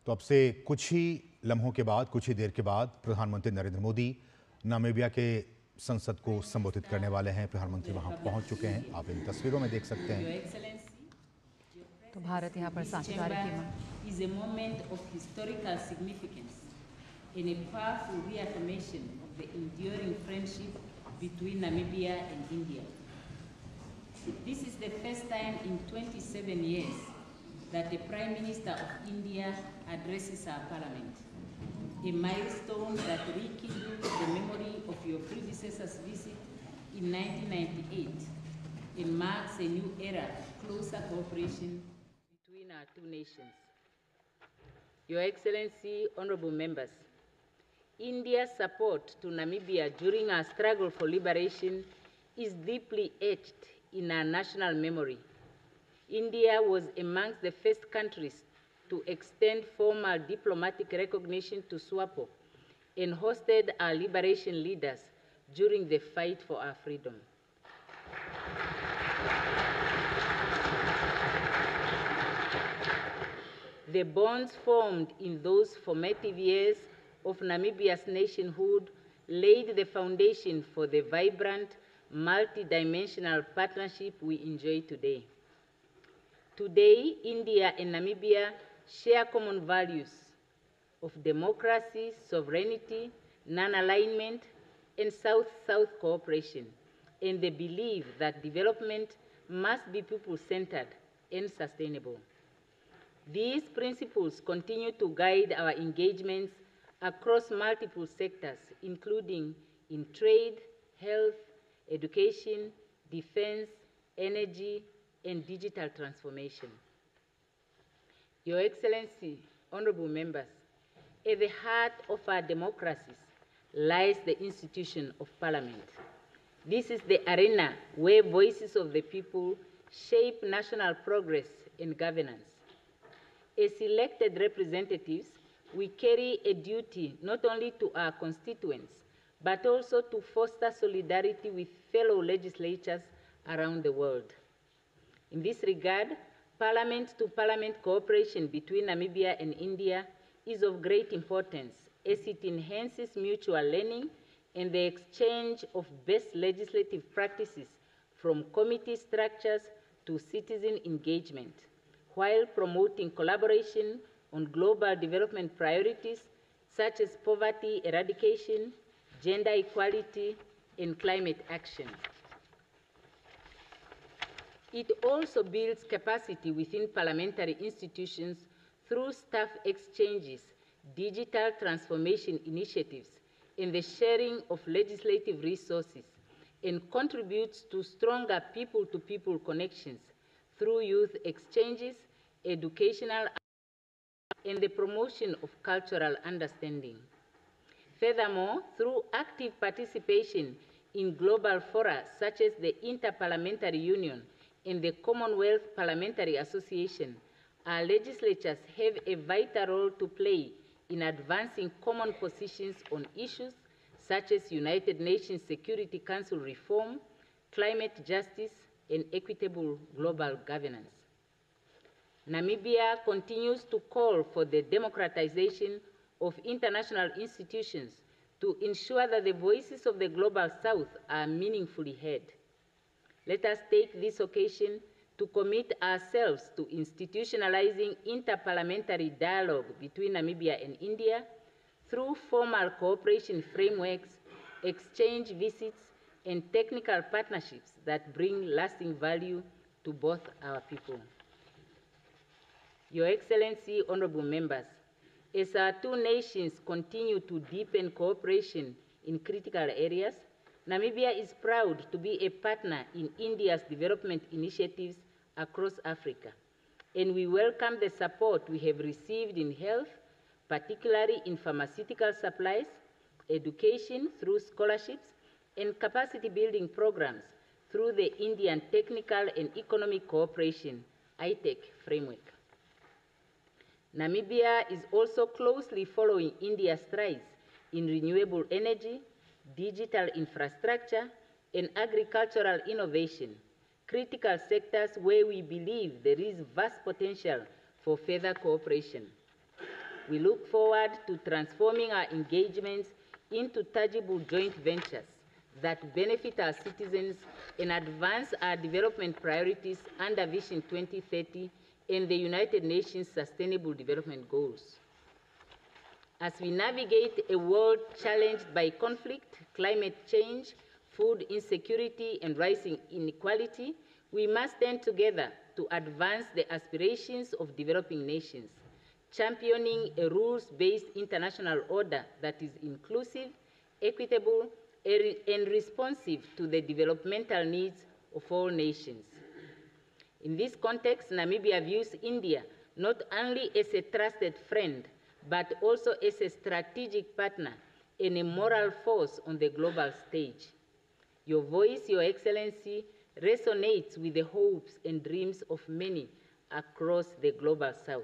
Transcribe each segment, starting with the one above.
तो अब से कुछ ही लम्हों के बाद, कुछ ही देर के बाद प्रधानमंत्री नरेंद्र मोदी नामीबिया के संसद को संबोधित करने वाले हैं। प्रधानमंत्री वहां पहुंच चुके हैं, आप इन तस्वीरों में देख सकते हैं। तो भारत यहाँ पर साझेदारी की मांग is a moment of historical significance and a powerful reaffirmation of the enduring friendship between Namibia and India. This is the first time in 27 years that the Prime Minister of India addresses our parliament, a milestone that rekindles the memory of your predecessor's visit in 1998 and marks a new era of closer cooperation between our two nations. Your Excellency, honorable members, India's support to Namibia during our struggle for liberation is deeply etched in our national memory. India was amongst the first countries to extend formal diplomatic recognition to SWAPO and hosted our liberation leaders during the fight for our freedom. The bonds formed in those formative years of Namibia's nationhood laid the foundation for the vibrant, multi-dimensional partnership we enjoy today. Today, India and Namibia share common values of democracy, sovereignty, non-alignment, and South-South cooperation, and the belief that development must be people-centered and sustainable. These principles continue to guide our engagements across multiple sectors, including in trade, health, education, defense, energy, and digital transformation. Your Excellency, honorable members, at the heart of our democracies lies the institution of Parliament. This is the arena where voices of the people shape national progress and governance. As elected representatives, we carry a duty not only to our constituents, but also to foster solidarity with fellow legislatures around the world. In this regard, parliament-to-parliament cooperation between Namibia and India is of great importance as it enhances mutual learning and the exchange of best legislative practices from committee structures to citizen engagement, while promoting collaboration on global development priorities such as poverty eradication, gender equality, and climate action. It also builds capacity within parliamentary institutions through staff exchanges, digital transformation initiatives, and the sharing of legislative resources, and contributes to stronger people-to-people connections through youth exchanges, educational, and the promotion of cultural understanding. Furthermore, through active participation in global fora such as the Inter-Parliamentary Union and the Commonwealth Parliamentary Association, our legislatures have a vital role to play in advancing common positions on issues such as United Nations Security Council reform, climate justice, and equitable global governance. Namibia continues to call for the democratization of international institutions to ensure that the voices of the Global South are meaningfully heard. Let us take this occasion to commit ourselves to institutionalizing interparliamentary dialogue between Namibia and India through formal cooperation frameworks, exchange visits, and technical partnerships that bring lasting value to both our people. Your Excellency, honorable members, as our two nations continue to deepen cooperation in critical areas, Namibia is proud to be a partner in India's development initiatives across Africa, and we welcome the support we have received in health, particularly in pharmaceutical supplies, education through scholarships, and capacity building programs through the Indian Technical and Economic Cooperation, ITEC framework. Namibia is also closely following India's strides in renewable energy, digital infrastructure, and agricultural innovation, critical sectors where we believe there is vast potential for further cooperation. We look forward to transforming our engagements into tangible joint ventures that benefit our citizens and advance our development priorities under Vision 2030 and the United Nations Sustainable Development Goals. As we navigate a world challenged by conflict, climate change, food insecurity, and rising inequality, we must stand together to advance the aspirations of developing nations, championing a rules-based international order that is inclusive, equitable, and responsive to the developmental needs of all nations. In this context, Namibia views India not only as a trusted friend, but also as a strategic partner and a moral force on the global stage. Your voice, Your Excellency, resonates with the hopes and dreams of many across the global south.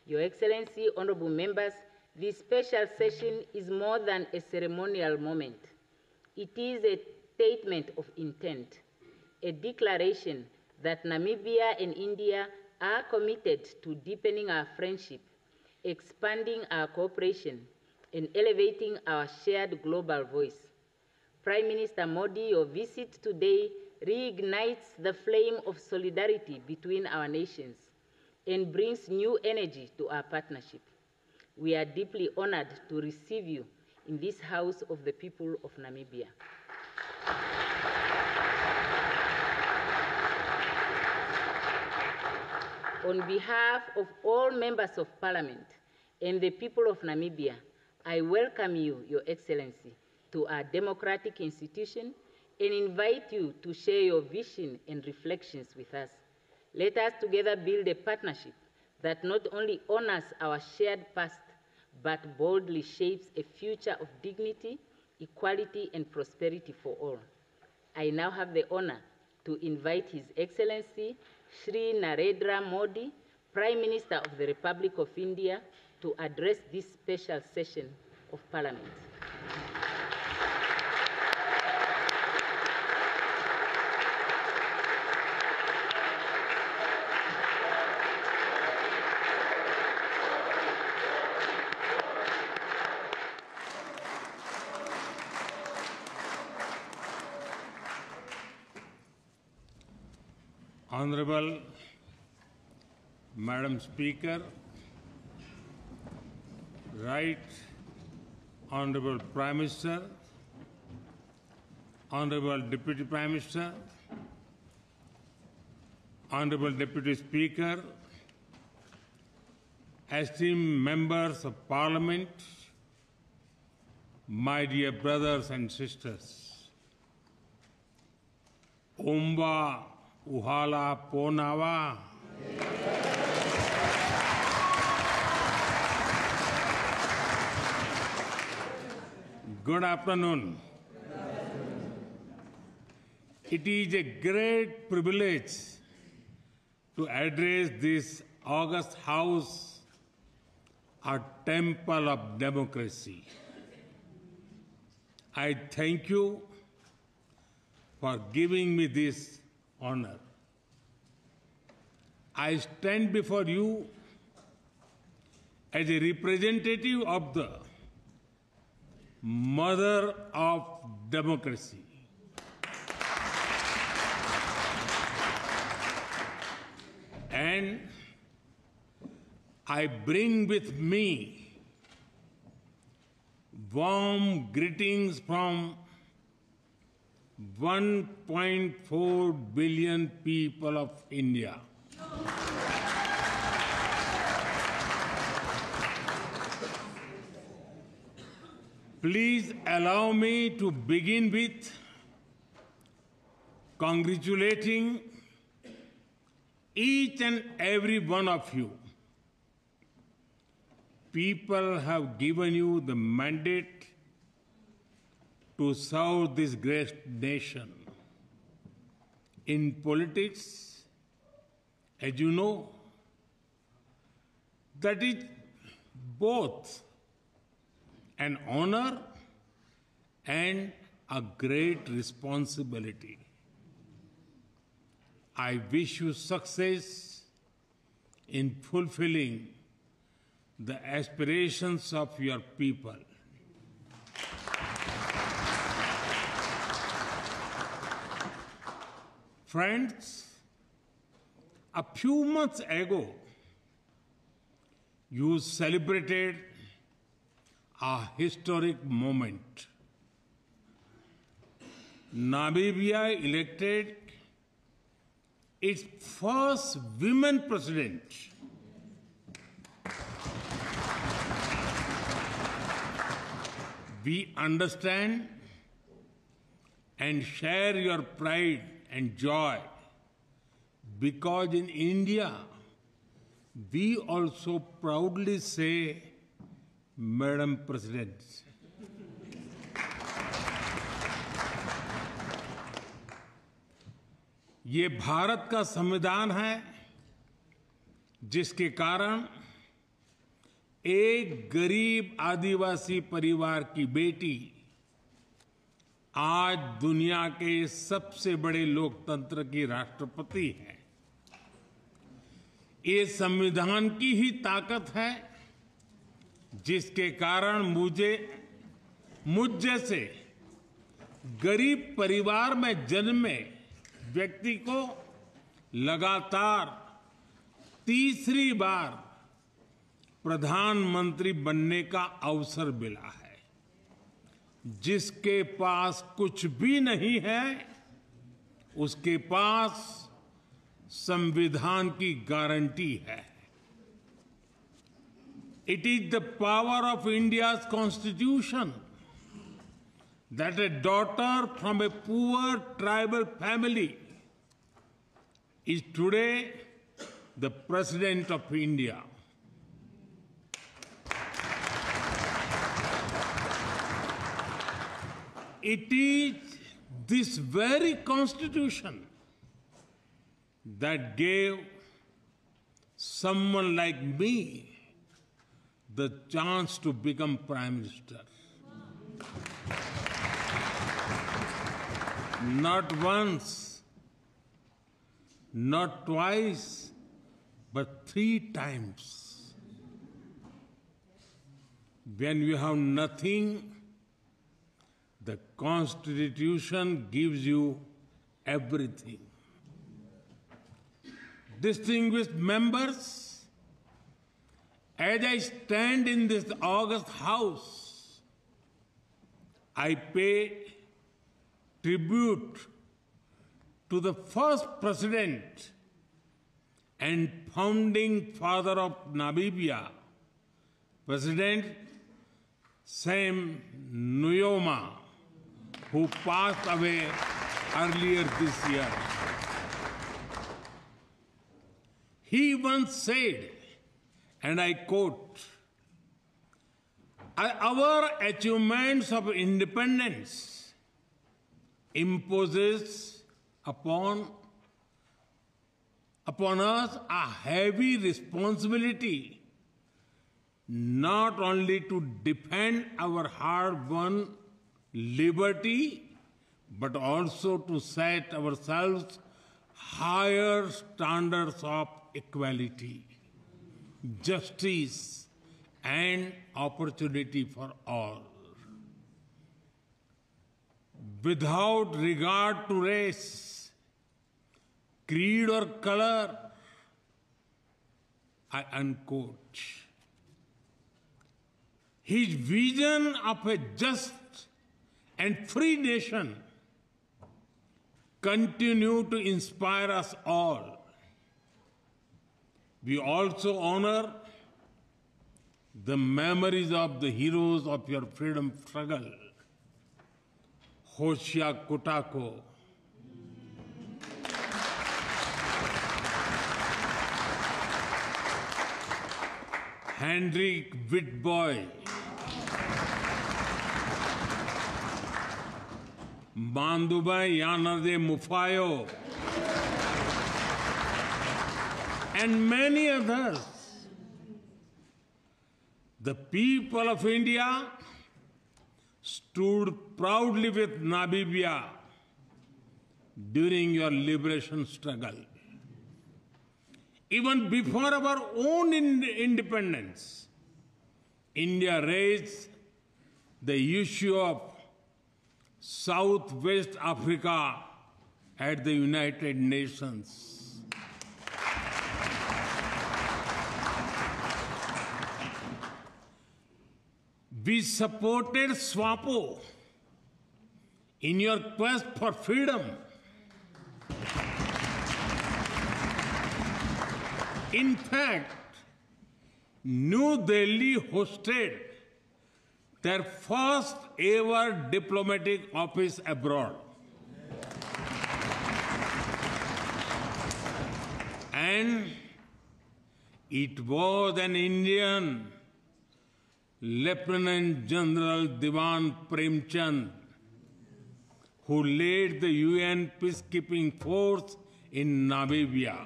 Your Excellency, honorable members, this special session is more than a ceremonial moment. It is a statement of intent, a declaration that Namibia and India are committed to deepening our friendship, expanding our cooperation, and elevating our shared global voice. Prime Minister Modi, your visit today reignites the flame of solidarity between our nations and brings new energy to our partnership. We are deeply honored to receive you in this House of the People of Namibia. On behalf of all members of Parliament and the people of Namibia, I welcome you, Your Excellency, to our democratic institution and invite you to share your vision and reflections with us. Let us together build a partnership that not only honors our shared past, but boldly shapes a future of dignity, equality, and prosperity for all. I now have the honor to invite His Excellency Shri Narendra Modi, Prime Minister of the Republic of India, to address this special session of Parliament. Honorable Madam Speaker, Right Honorable Prime Minister, Honorable Deputy Prime Minister, Honorable Deputy Speaker, esteemed members of Parliament, my dear brothers and sisters, Omba Uhala Ponawa. Good afternoon. It is a great privilege to address this august house, a temple of democracy. I thank you for giving me this honor. I stand before you as a representative of the mother of democracy. And I bring with me warm greetings from 1.4 billion people of India. Please allow me to begin with congratulating each and every one of you. People have given you the mandate to serve this great nation. In politics, as you know, that is both an honor and a great responsibility. I wish you success in fulfilling the aspirations of your people. Friends, a few months ago, you celebrated a historic moment. Namibia elected its first women president. We understand and share your pride and joy because in India, we also proudly say, Madam President. ये भारत का संविधान है जिसके कारण एक गरीब आदिवासी परिवार की बेटी आज दुनिया के सबसे बड़े लोकतंत्र की राष्ट्रपति है। ये संविधान की ही ताकत है जिसके कारण मुझ जैसे गरीब परिवार में जन्मे व्यक्ति को लगातार तीसरी बार प्रधानमंत्री बनने का अवसर मिला है। जिसके पास कुछ भी नहीं है उसके पास संविधान की गारंटी है। It is the power of India's constitution that a daughter from a poor tribal family is today the President of India. It is this very constitution that gave someone like me the chance to become Prime Minister. Not once, not twice, but 3 times. When you have nothing, the Constitution gives you everything. Distinguished members, as I stand in this august house, I pay tribute to the first president and founding father of Namibia, President Sam Nujoma, who passed away earlier this year. He once said, and I quote, "Our achievements of independence imposes upon us a heavy responsibility not only to defend our hard-won liberty, but also to set ourselves higher standards of equality, justice, and opportunity for all. Without regard to race, creed, or color," I unquote. His vision of a just and free nation continue to inspire us all. We also honor the memories of the heroes of your freedom struggle, Hoshea Kutako, Hendrik Witbooi, Bandubai Yanade Mufayo, and many others. The people of India stood proudly with Namibia during your liberation struggle. Even before our own independence, India raised the issue of Southwest Africa at the United Nations. We supported SWAPO in your quest for freedom. In fact, New Delhi hosted their first ever diplomatic office abroad. And it was an Indian, Lieutenant General Diwan Premchand, who led the UN peacekeeping force in Namibia.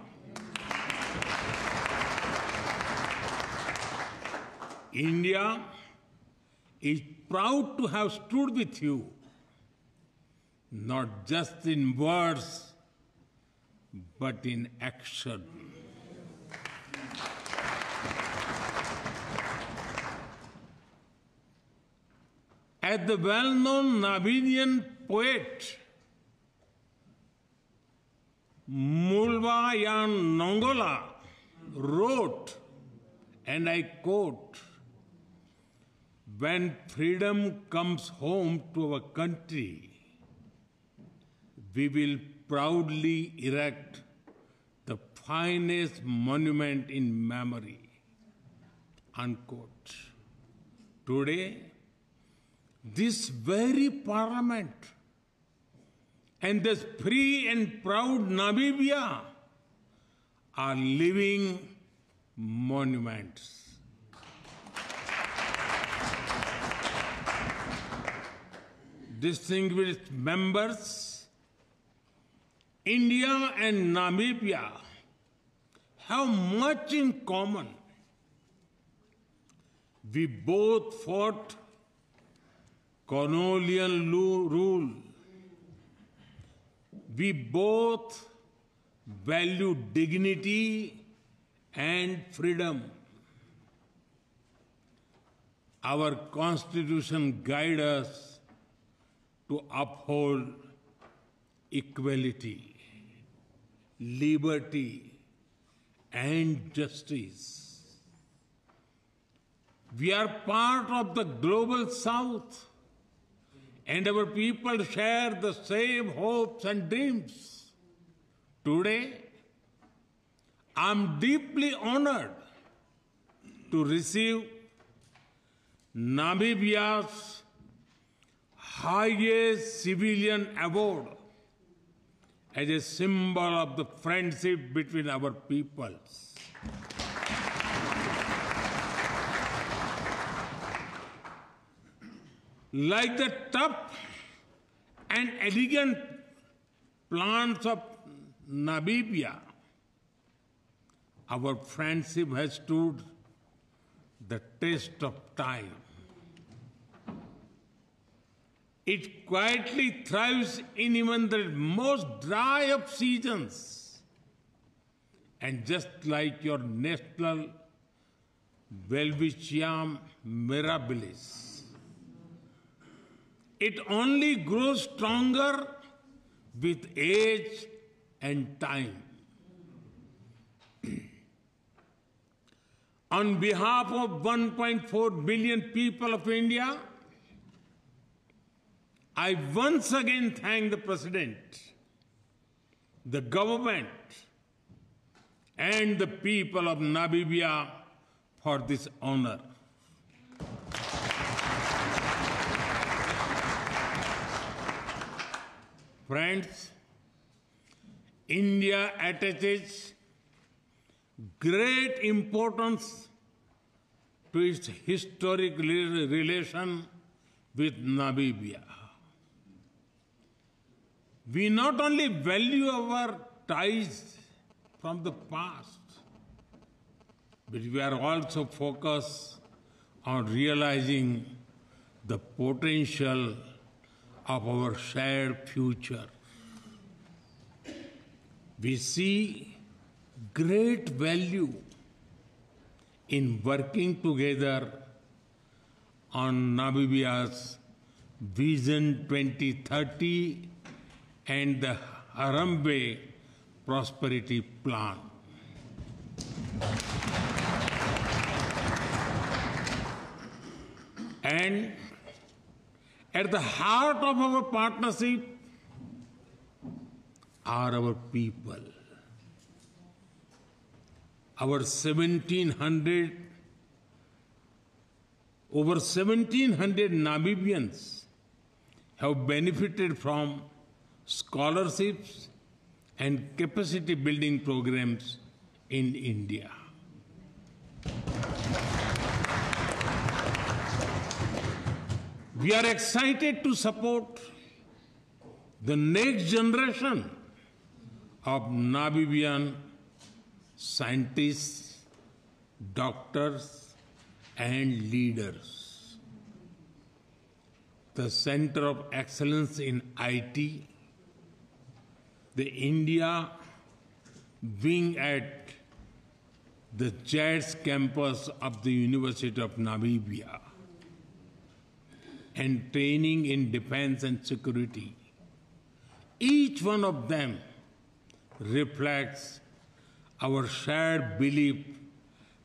India is proud to have stood with you, not just in words, but in action. As the well-known Namibian poet Mulvayan Nongola wrote, and I quote, "When freedom comes home to our country, we will proudly erect the finest monument in memory." Unquote. Today, this very parliament and this free and proud Namibia are living monuments. Distinguished members, India and Namibia have much in common. We both fought colonial rule. We both value dignity and freedom. Our Constitution guides us to uphold equality, liberty, and justice. We are part of the global South, and our people share the same hopes and dreams. Today, I'm deeply honored to receive Namibia's highest civilian award as a symbol of the friendship between our peoples. Like the tough and elegant plants of Namibia, our friendship has stood the test of time. It quietly thrives in even the most dry of seasons. And just like your national Welwitschia mirabilis, it only grows stronger with age and time. On behalf of 1.4 billion people of India, I once again thank the President, the government, and the people of Namibia for this honor. Friends, India attaches great importance to its historic relation with Namibia. We not only value our ties from the past, but we are also focused on realizing the potential of our shared future. We see great value in working together on Namibia's Vision 2030 and the Harambee Prosperity Plan. And at the heart of our partnership are our people. Over 1,700 Namibians have benefited from scholarships and capacity building programs in India. We are excited to support the next generation of Namibian scientists, doctors, and leaders. The Center of Excellence in IT, the India wing at the JADS campus of the University of Namibia, and training in defense and security. Each one of them reflects our shared belief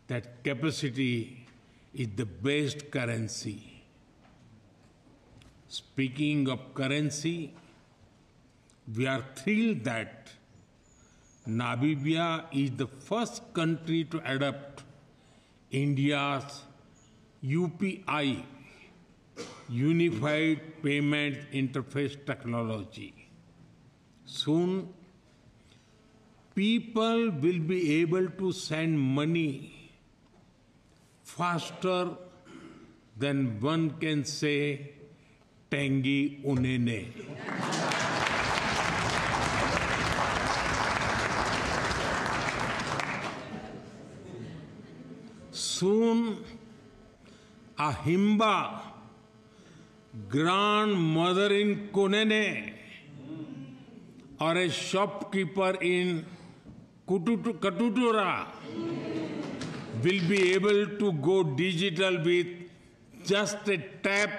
that capacity is the best currency. Speaking of currency, we are thrilled that Namibia is the first country to adopt India's UPI, Unified Payment Interface technology. Soon, people will be able to send money faster than one can say Tangi Unene. Soon, a Himba, grandmother in Kunene, or a shopkeeper in Katutura will be able to go digital with just a tap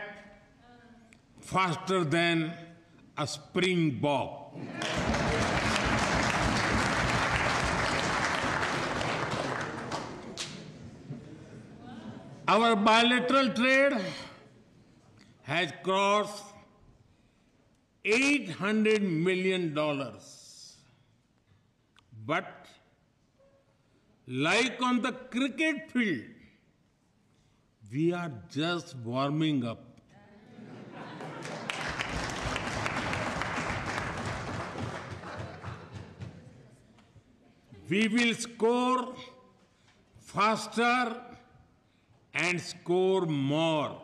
faster than a springbok. Our bilateral trade has crossed $800 million. But like on the cricket field, we are just warming up. We will score faster and score more.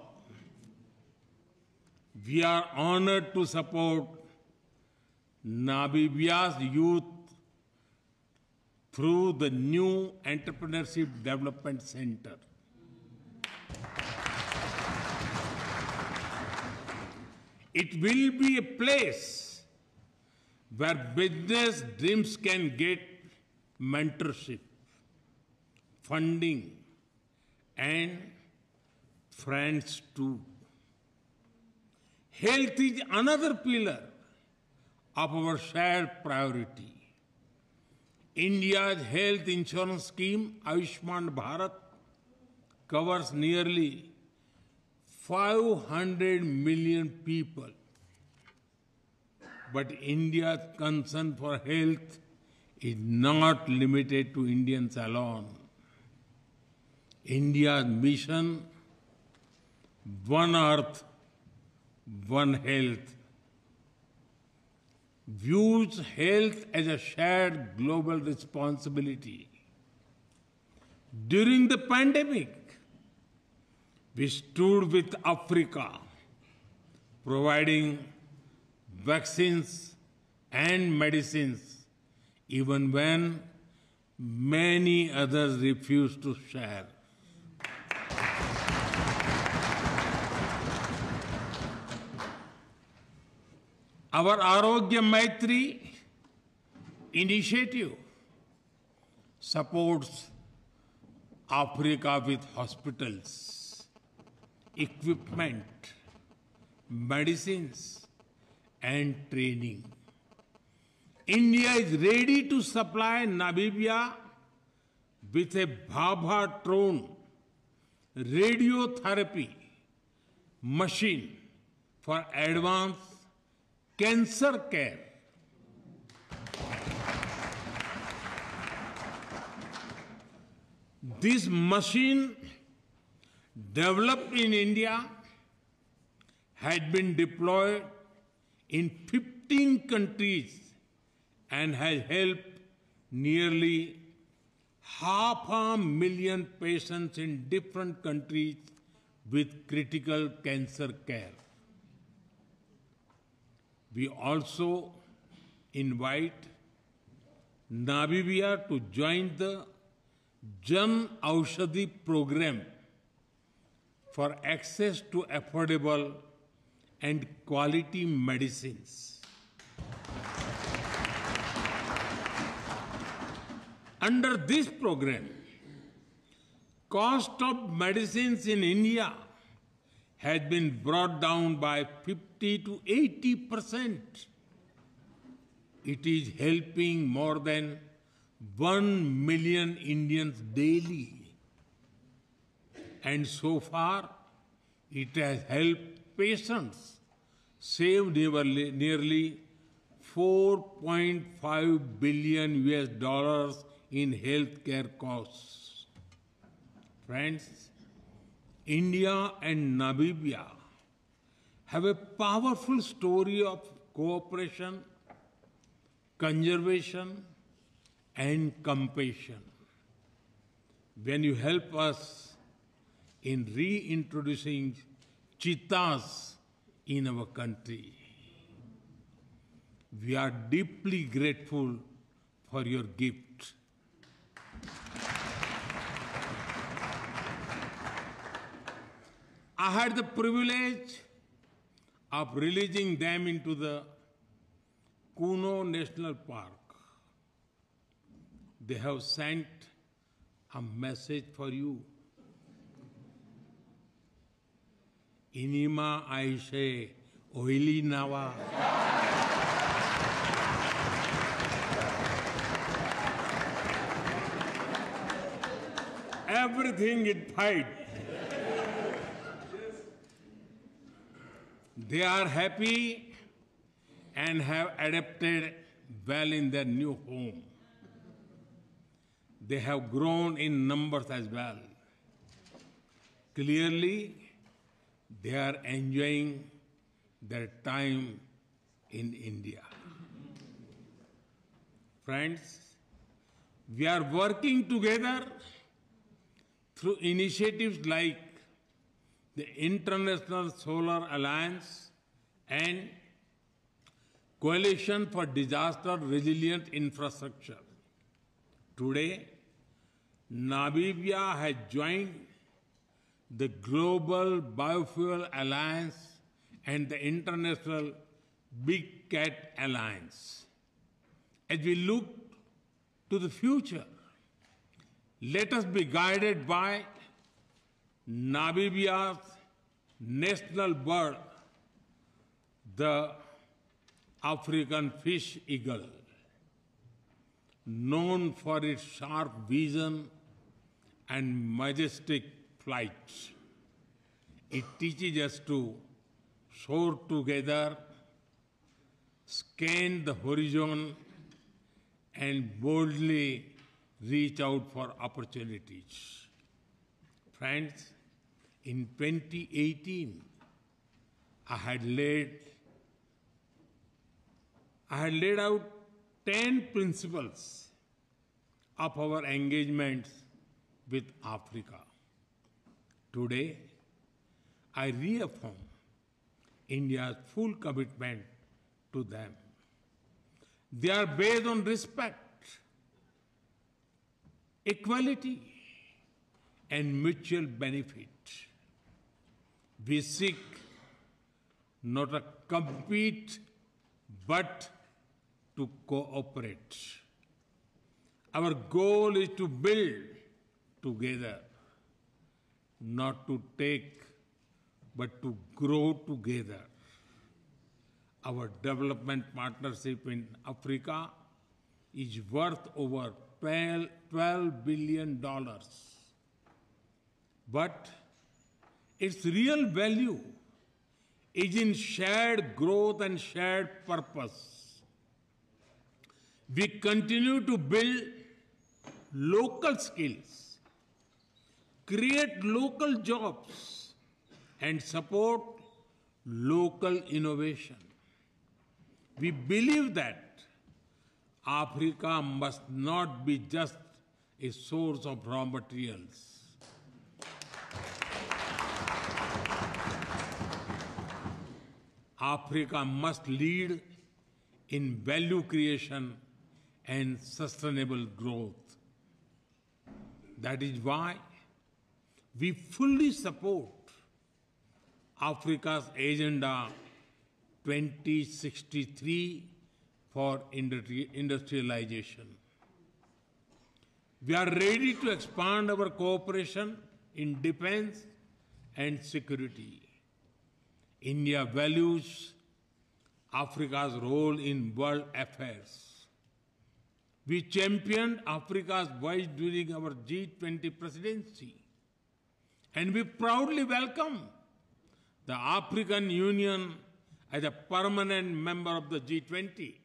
We are honored to support Namibia's youth through the new Entrepreneurship Development Center. It will be a place where business dreams can get mentorship, funding, and friends too. Health is another pillar of our shared priority. India's health insurance scheme, Ayushman Bharat, covers nearly 500 million people. But India's concern for health is not limited to Indians alone. India's mission, One Earth, One Health, views health as a shared global responsibility. During the pandemic, we stood with Africa, providing vaccines and medicines, even when many others refused to share. Our Arogya Maitri initiative supports Africa with hospitals, equipment, medicines, and training. India is ready to supply Namibia with a Bhabha-Tron radiotherapy machine for advanced cancer care. This machine, developed in India, had been deployed in 15 countries and has helped nearly 500,000 patients in different countries with critical cancer care. We also invite Namibia to join the Jan Aushadhi program for access to affordable and quality medicines. Under this program, cost of medicines in India has been brought down by 50 to 80%. It is helping more than 1 million Indians daily. And so far, it has helped patients save nearly $4.5 billion in healthcare costs. Friends, India and Namibia have a powerful story of cooperation, conservation, and compassion. When you help us in reintroducing cheetahs in our country, we are deeply grateful for your gift. I had the privilege of releasing them into the Kuno National Park. They have sent a message for you. Inima Aishe Oili Nawa. Everything is fine. They are happy and have adapted well in their new home. They have grown in numbers as well. Clearly, they are enjoying their time in India. Friends, we are working together through initiatives like the International Solar Alliance and Coalition for Disaster Resilient Infrastructure. Today, Namibia has joined the Global Biofuel Alliance and the International Big Cat Alliance. As we look to the future, let us be guided by Namibia's national bird, the African fish eagle. Known for its sharp vision and majestic flight. It teaches us to soar together, scan the horizon, and boldly reach out for opportunities. Friends, in 2018, I had laid out 10 principles of our engagements with Africa. Today, I reaffirm India's full commitment to them. They are based on respect, equality, and mutual benefit. We seek not to compete, but to cooperate. Our goal is to build together, not to take but to grow together. Our development partnership in Africa is worth over $12 billion. But its real value is in shared growth and shared purpose. We continue to build local skills, create local jobs, and support local innovation. We believe that Africa must not be just a source of raw materials. Africa must lead in value creation and sustainable growth. That is why we fully support Africa's Agenda 2063 for industrialization. We are ready to expand our cooperation in defense and security. India values Africa's role in world affairs. We championed Africa's voice during our G20 presidency, and we proudly welcome the African Union as a permanent member of the G20.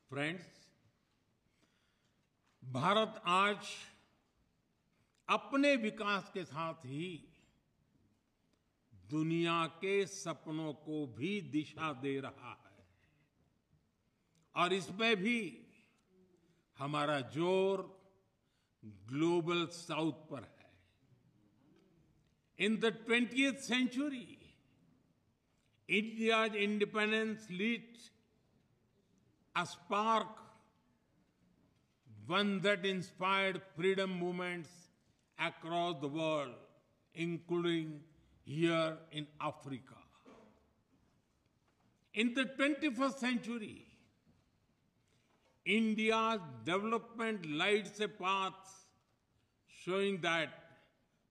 Friends, Bharat आज अपने विकास के साथ ही दुनिया के सपनों को भी दिशा दे रहा है, और इसमें भी हमारा जोर ग्लोबल साउथ पर है. In the 20th century, India's independence lit a spark, one that inspired freedom movements across the world, including here in Africa. In the 21st century, India's development lights a path showing that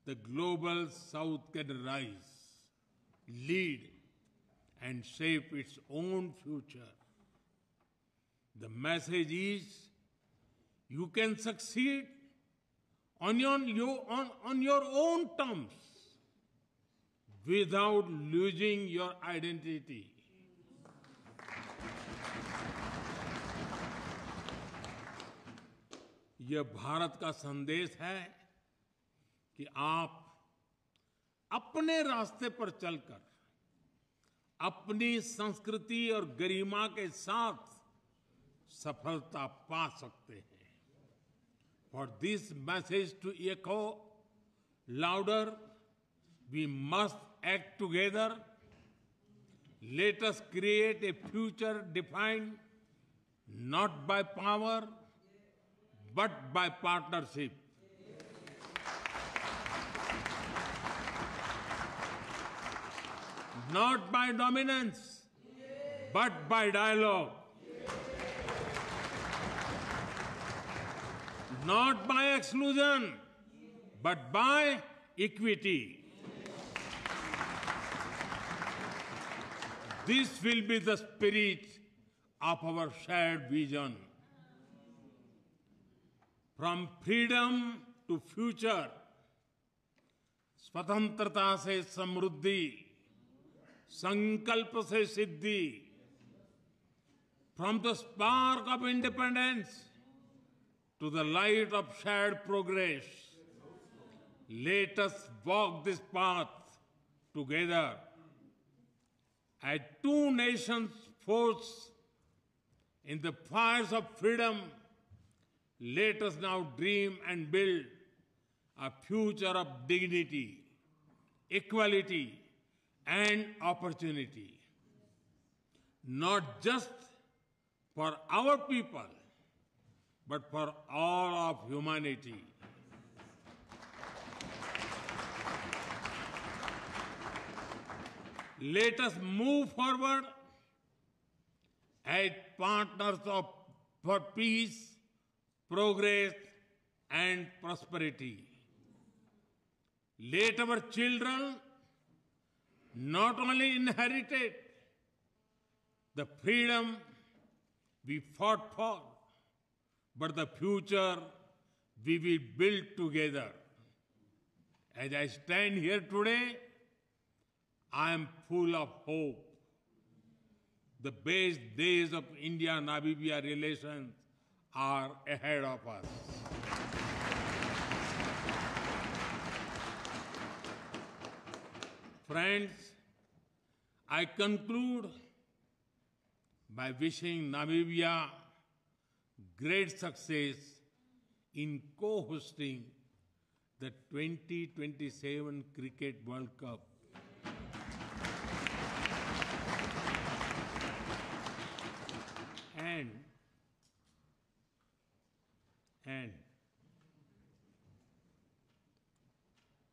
the global south can rise, lead, and shape its own future. The message is, you can succeed on your own terms without losing your identity. यह भारत का संदेश है कि आप अपने रास्ते पर चलकर अपनी संस्कृति और गरिमा के साथ सफलता पा सकते हैं. For this message to echo louder, we must act together. Let us create a future defined not by power, but by partnership. Not by dominance, but by dialogue. Not by exclusion, but by equity. This will be the spirit of our shared vision. From freedom to future, स्वतंत्रता से समृद्धि, संकल्प से सिद्धि. From the spark of independence to the light of shared progress, let us walk this path together. As two nations forged in the fires of freedom, let us now dream and build a future of dignity, equality, and opportunity. Not just for our people, but for all of humanity. Let us move forward as partners for peace, progress, and prosperity. Let our children not only inherited the freedom we fought for, but the future we will build together. As I stand here today, I am full of hope. The best days of India-Namibia relations are ahead of us. Friends, I conclude by wishing Namibia great success in co-hosting the 2027 Cricket World Cup. And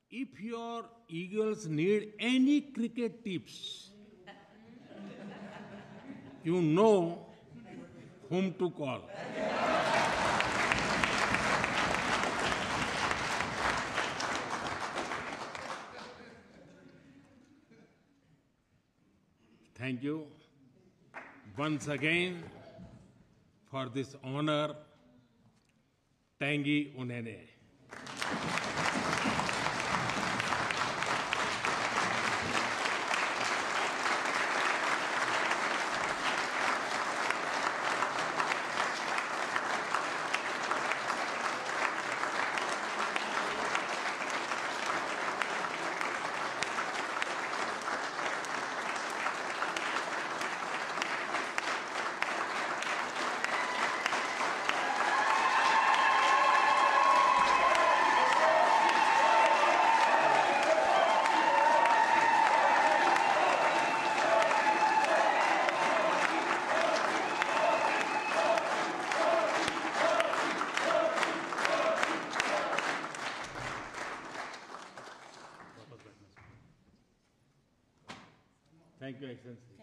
if your Eagles need any cricket tips, you know whom to call. Thank you once again for this honor, Tanguy Unene. Thank you, Excellency.